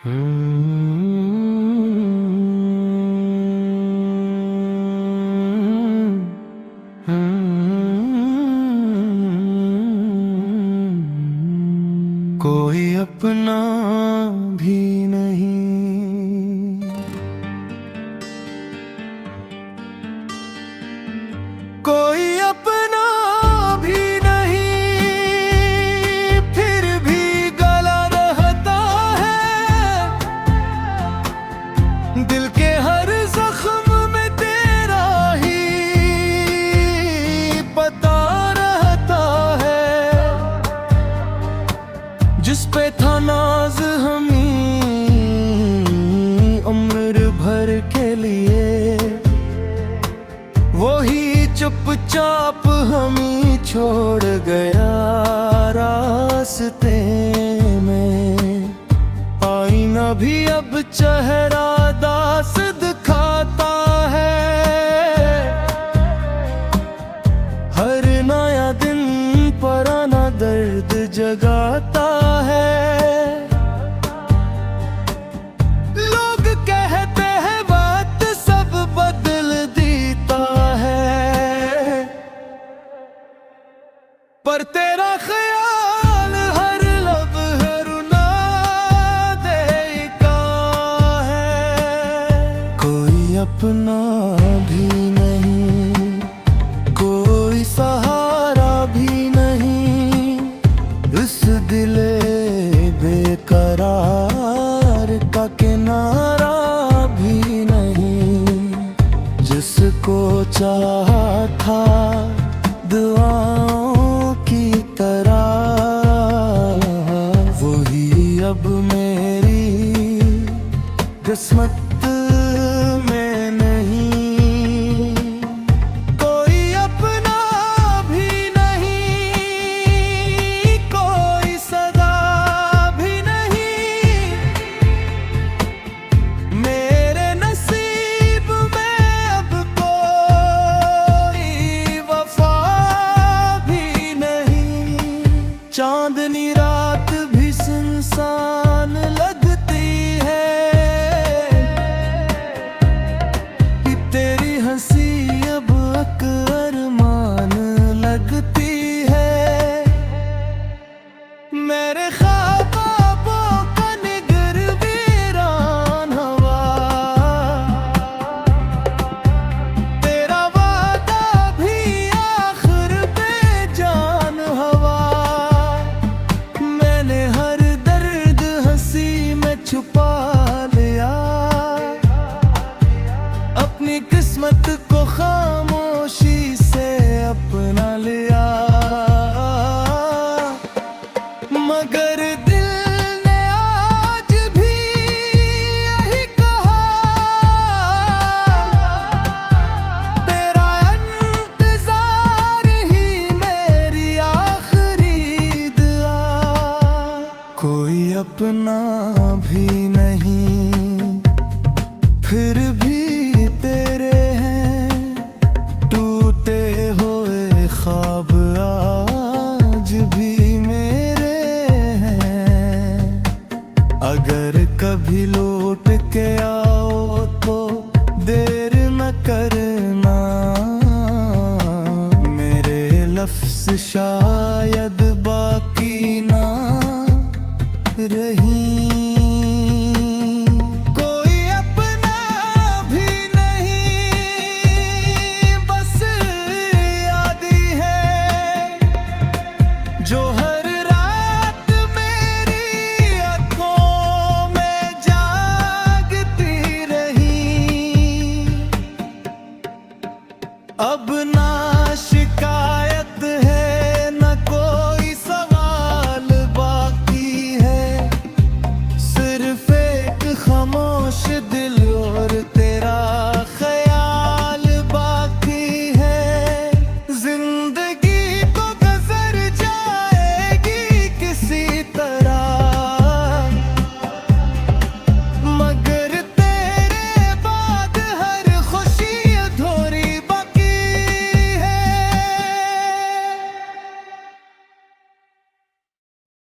कोई अपना भी नहीं, कोई अपना भी नहीं, फिर भी गला रहता है। दिल के हर जख्म में तेरा ही पता रहता है। जिस पे था नाज हमी उम्र भर के लिए, वही चुपचाप हमें छोड़ गया रास्ते में। आईना भी अब चेहरा दास दिखाता है। हर नया दिन पुराना दर्द जगाता है। लोग कहते हैं बात सब बदल देता है, पर तेरा ख्याल हर लम्हे रुला देता है। कोई अपना भी नहीं, कोई सहारा भी नहीं, इस दिले बेकरार का किनारा भी नहीं। जिसको चाहा था दुआओं की तरह, वही अब मेरी किस्मत में नहीं। कोई अपना भी नहीं, कोई सदा भी नहीं, मेरे नसीब में अब कोई वफा भी नहीं। चांदनी रात भी सुनसान लगती है, कि तेरी हंसी अब अरमान लगती है। मेरे ख्वाबों का निगर वीरान हवा, तेरा वादा भी आखिर बेजान हवा। मैंने हर दर्द हंसी में छुपा लिया, अपनी किस्मत को खामोशी से अपना लिया। मगर दिल ने आज भी यही कहा, तेरा इंतजार ही मेरी आखिरी दुआ। कोई अपना भी नहीं, फिर भी तेरे हैं टूटे हुए ख्वाब आज भी मेरे हैं। अगर कभी लौट के आओ तो देर न करना, मेरे लफ्ज़ शायद बाकी ना रही।